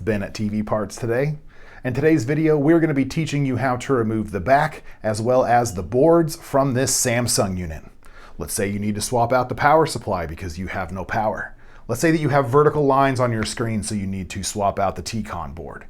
Ben at TV Parts today. In today's video, we're going to be teaching you how to remove the back as well as the boards from this Samsung unit. Let's say you need to swap out the power supply because you have no power. Let's say that you have vertical lines on your screen, so you need to swap out the TCON board.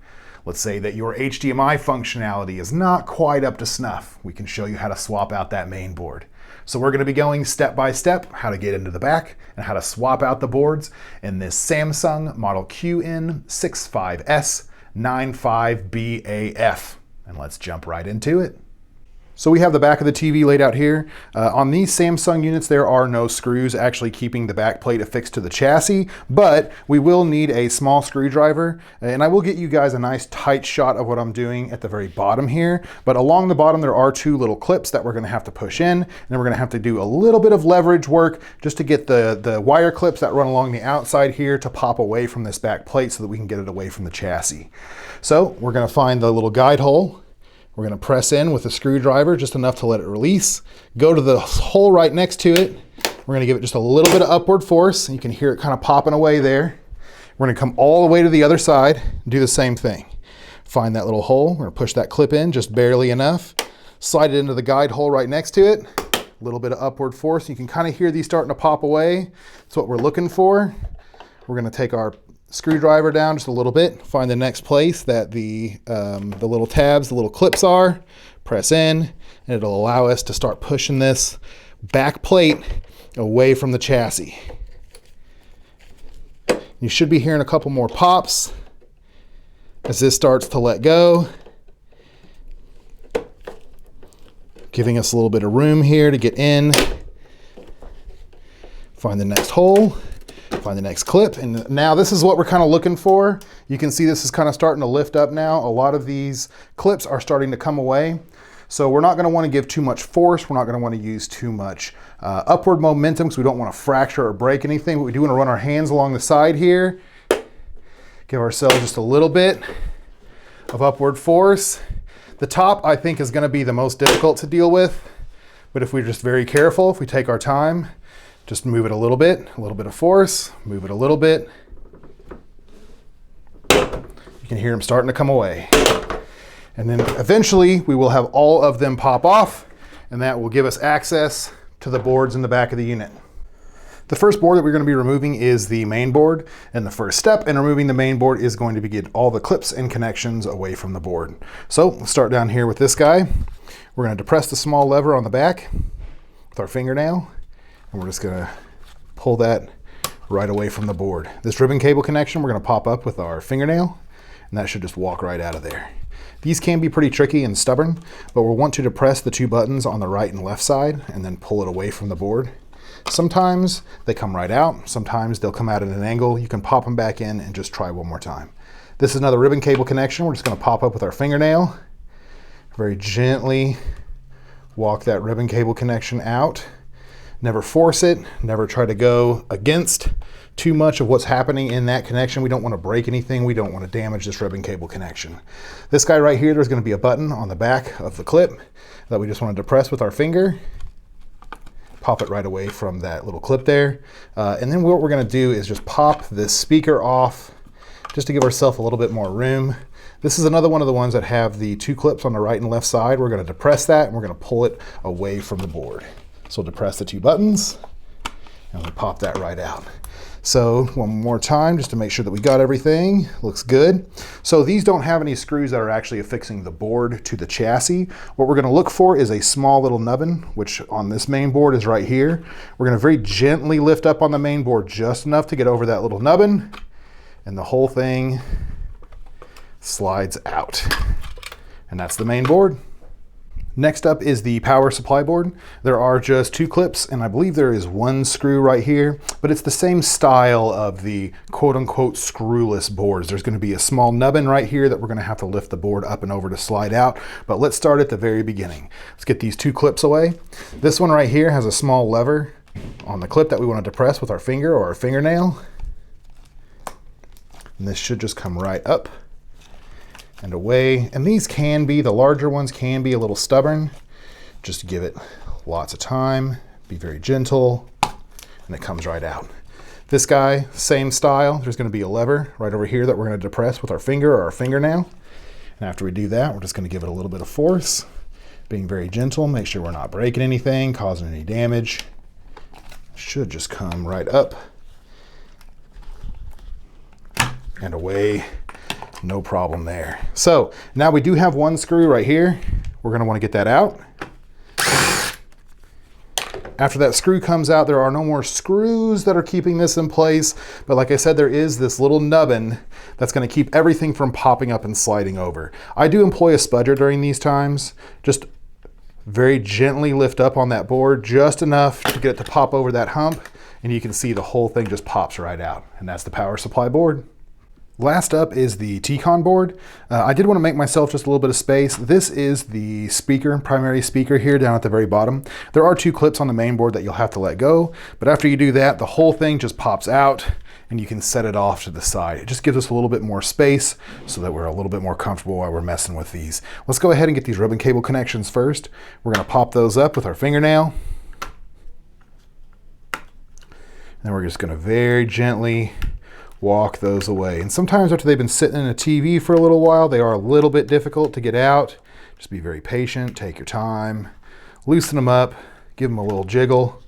Let's say that your HDMI functionality is not quite up to snuff. We can show you how to swap out that main board. So we're going to be going step by step how to get into the back and how to swap out the boards in this Samsung model QN65S95BAF. And let's jump right into it. So we have the back of the TV laid out here. On these Samsung units, there are no screws actually keeping the back plate affixed to the chassis, but we will need a small screwdriver, and I will get you guys a nice tight shot of what I'm doing at the very bottom here. But along the bottom, there are two little clips that we're gonna have to push in, and then we're gonna have to do a little bit of leverage work just to get the wire clips that run along the outside here to pop away from this back plate so that we can get it away from the chassis. So we're gonna find the little guide hole. We're going to press in with a screwdriver just enough to let it release. Go to the hole right next to it. We're going to give it just a little bit of upward force. You can hear it kind of popping away there. We're going to come all the way to the other side and do the same thing. Find that little hole. We're going to push that clip in just barely enough. Slide it into the guide hole right next to it. A little bit of upward force. You can kind of hear these starting to pop away. That's what we're looking for. We're going to take our screwdriver down just a little bit, find the next place that the little tabs, the little clips are, press in, and it'll allow us to start pushing this back plate away from the chassis. You should be hearing a couple more pops as this starts to let go, giving us a little bit of room here to get in. Find the next hole. Find the next clip, and now this is what we're kind of looking for. You can see this is kind of starting to lift up now. A lot of these clips are starting to come away. So we're not going to want to give too much force. We're not going to want to use too much upward momentum because we don't want to fracture or break anything. But we do want to run our hands along the side here. Give ourselves just a little bit of upward force. The top, I think, is going to be the most difficult to deal with. But if we're just very careful, if we take our time, just move it a little bit of force, move it a little bit. You can hear them starting to come away. And then eventually we will have all of them pop off, and that will give us access to the boards in the back of the unit. The first board that we're going to be removing is the main board, and the first step in removing the main board is going to be get all the clips and connections away from the board. So let's start down here with this guy. We're going to depress the small lever on the back with our fingernail. And we're just gonna pull that right away from the board. This ribbon cable connection, we're gonna pop up with our fingernail, and that should just walk right out of there. These can be pretty tricky and stubborn, but we'll want to depress the two buttons on the right and left side and then pull it away from the board. Sometimes they come right out. Sometimes they'll come out at an angle. You can pop them back in and just try one more time. This is another ribbon cable connection. We're just gonna pop up with our fingernail. Very gently walk that ribbon cable connection out. Never force it, never try to go against too much of what's happening in that connection. We don't want to break anything. We don't want to damage this ribbon cable connection. This guy right here, there's going to be a button on the back of the clip that we just want to depress with our finger. Pop it right away from that little clip there. And then what we're going to do is just pop this speaker off just to give ourselves a little bit more room. This is another one of the ones that have the two clips on the right and left side. We're going to depress that and we're going to pull it away from the board. So we'll depress the two buttons and we'll pop that right out. So one more time just to make sure that we got everything. Looks good. So these don't have any screws that are actually affixing the board to the chassis. What we're going to look for is a small little nubbin, which on this main board is right here. We're going to very gently lift up on the main board just enough to get over that little nubbin, and the whole thing slides out. And that's the main board. Next up is the power supply board. There are just two clips, and I believe there is one screw right here, but it's the same style of the quote-unquote screwless boards. There's going to be a small nubbin right here that we're going to have to lift the board up and over to slide out, but let's start at the very beginning. Let's get these two clips away. This one right here has a small lever on the clip that we want to depress with our finger or our fingernail, and this should just come right up and away. And these can be, the larger ones can be a little stubborn. Just give it lots of time, be very gentle, and it comes right out. This guy, same style. There's going to be a lever right over here that we're going to depress with our finger or our fingernail. And after we do that, we're just going to give it a little bit of force, being very gentle, make sure we're not breaking anything, causing any damage. Should just come right up and away. No problem there. So now we do have one screw right here. We're going to want to get that out. After that screw comes out, there are no more screws that are keeping this in place. But like I said, there is this little nubbin that's going to keep everything from popping up and sliding over. I do employ a spudger during these times. Just very gently lift up on that board, just enough to get it to pop over that hump. And you can see the whole thing just pops right out. And that's the power supply board. Last up is the TCON board. I did want to make myself just a little bit of space. This is the speaker, primary speaker here down at the very bottom. There are two clips on the main board that you'll have to let go, but after you do that, the whole thing just pops out and you can set it off to the side. It just gives us a little bit more space so that we're a little bit more comfortable while we're messing with these. Let's go ahead and get these ribbon cable connections first. We're going to pop those up with our fingernail. And we're just going to very gently walk those away. And sometimes after they've been sitting in a TV for a little while, they are a little bit difficult to get out. Just be very patient, take your time, loosen them up, give them a little jiggle.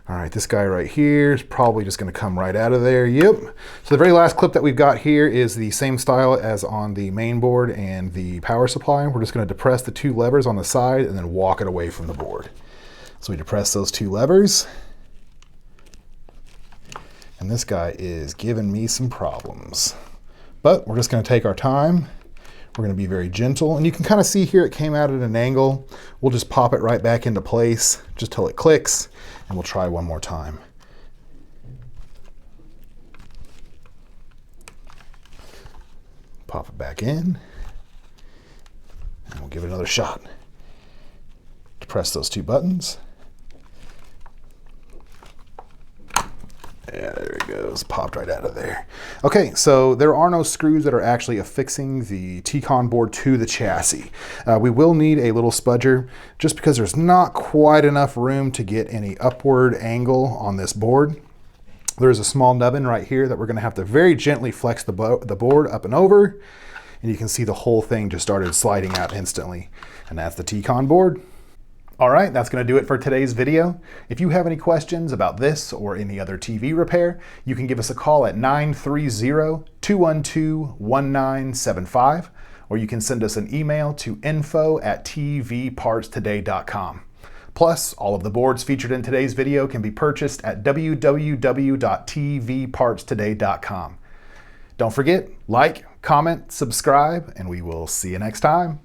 All right, this guy right here is probably just going to come right out of there. Yep. So the very last clip that we've got here is the same style as on the main board and the power supply. We're just going to depress the two levers on the side and then walk it away from the board. So we depress those two levers. And this guy is giving me some problems. But we're just going to take our time. We're going to be very gentle. And you can kind of see here it came out at an angle. We'll just pop it right back into place just till it clicks. And we'll try one more time. Pop it back in. And we'll give it another shot. Depress those two buttons. Yeah, there it goes, popped right out of there. Okay, so there are no screws that are actually affixing the TCON board to the chassis. We will need a little spudger just because there's not quite enough room to get any upward angle on this board. There's a small nubbin right here that we're gonna have to very gently flex the board up and over. And you can see the whole thing just started sliding out instantly. And that's the TCON board. All right, that's going to do it for today's video. If you have any questions about this or any other TV repair, you can give us a call at 930-212-1975, or you can send us an email to info@tvpartstoday.com. Plus, all of the boards featured in today's video can be purchased at www.tvpartstoday.com. Don't forget, like, comment, subscribe, and we will see you next time.